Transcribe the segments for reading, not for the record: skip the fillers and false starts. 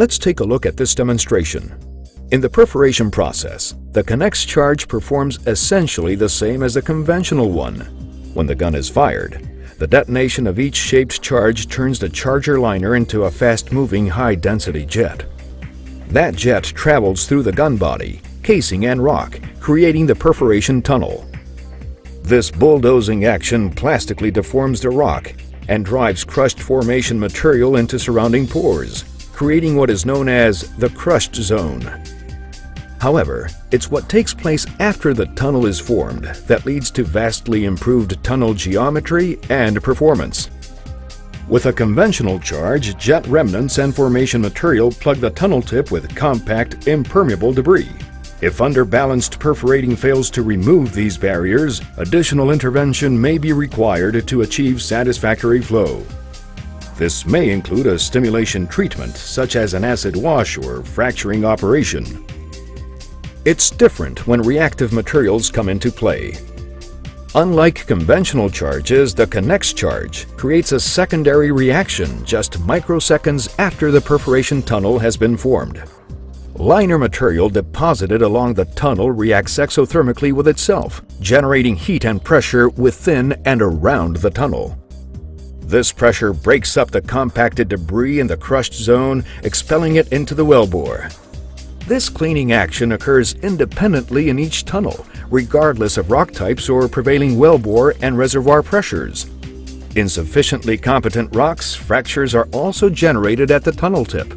Let's take a look at this demonstration. In the perforation process, the Connex charge performs essentially the same as a conventional one. When the gun is fired, the detonation of each shaped charge turns the charger liner into a fast-moving, high-density jet. That jet travels through the gun body, casing, and rock, creating the perforation tunnel. This bulldozing action plastically deforms the rock and drives crushed formation material into surrounding pores, creating what is known as the crushed zone. However, it's what takes place after the tunnel is formed that leads to vastly improved tunnel geometry and performance. With a conventional charge, jet remnants and formation material plug the tunnel tip with compact, impermeable debris. If underbalanced perforating fails to remove these barriers, additional intervention may be required to achieve satisfactory flow. This may include a stimulation treatment, such as an acid wash or fracturing operation. It's different when reactive materials come into play. Unlike conventional charges, the Connex charge creates a secondary reaction just microseconds after the perforation tunnel has been formed. Liner material deposited along the tunnel reacts exothermically with itself, generating heat and pressure within and around the tunnel. This pressure breaks up the compacted debris in the crushed zone, expelling it into the wellbore. This cleaning action occurs independently in each tunnel, regardless of rock types or prevailing wellbore and reservoir pressures. In sufficiently competent rocks, fractures are also generated at the tunnel tip.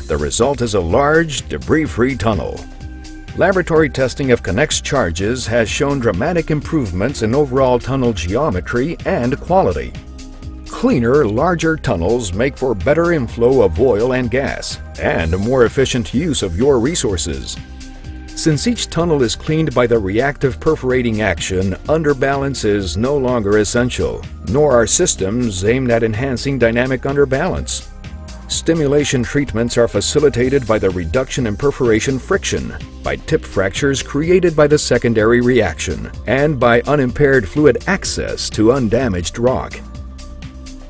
The result is a large, debris-free tunnel. Laboratory testing of Connex charges has shown dramatic improvements in overall tunnel geometry and quality. Cleaner, larger tunnels make for better inflow of oil and gas, and a more efficient use of your resources. Since each tunnel is cleaned by the reactive perforating action, underbalance is no longer essential, nor are systems aimed at enhancing dynamic underbalance. Stimulation treatments are facilitated by the reduction in perforation friction, by tip fractures created by the secondary reaction, and by unimpaired fluid access to undamaged rock.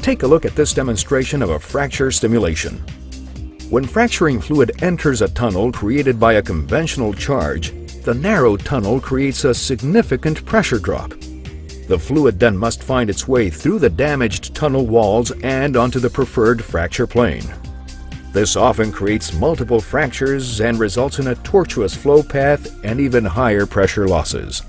Take a look at this demonstration of a fracture stimulation. When fracturing fluid enters a tunnel created by a conventional charge, the narrow tunnel creates a significant pressure drop. The fluid then must find its way through the damaged tunnel walls and onto the preferred fracture plane. This often creates multiple fractures and results in a tortuous flow path and even higher pressure losses.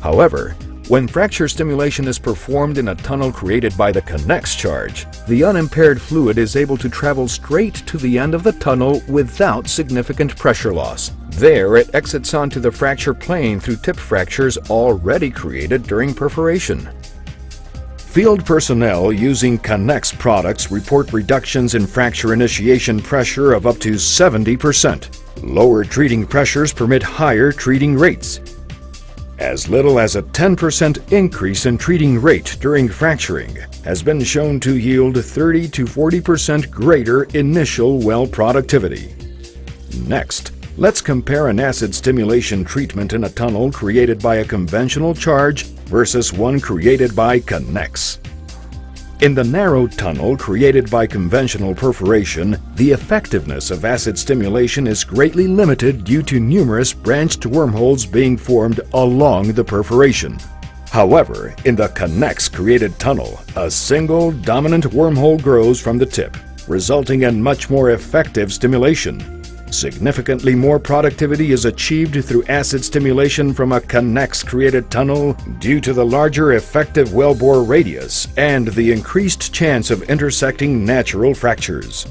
However, when fracture stimulation is performed in a tunnel created by the Connex charge, the unimpaired fluid is able to travel straight to the end of the tunnel without significant pressure loss. There, it exits onto the fracture plane through tip fractures already created during perforation. Field personnel using Connex products report reductions in fracture initiation pressure of up to 70%. Lower treating pressures permit higher treating rates. As little as a 10% increase in treating rate during fracturing has been shown to yield 30 to 40% greater initial well productivity. Next, let's compare an acid stimulation treatment in a tunnel created by a conventional charge versus one created by Connex. In the narrow tunnel created by conventional perforation, the effectiveness of acid stimulation is greatly limited due to numerous branched wormholes being formed along the perforation. However, in the Connex-created tunnel, a single dominant wormhole grows from the tip, resulting in much more effective stimulation. Significantly more productivity is achieved through acid stimulation from a Connex-created tunnel due to the larger effective wellbore radius and the increased chance of intersecting natural fractures.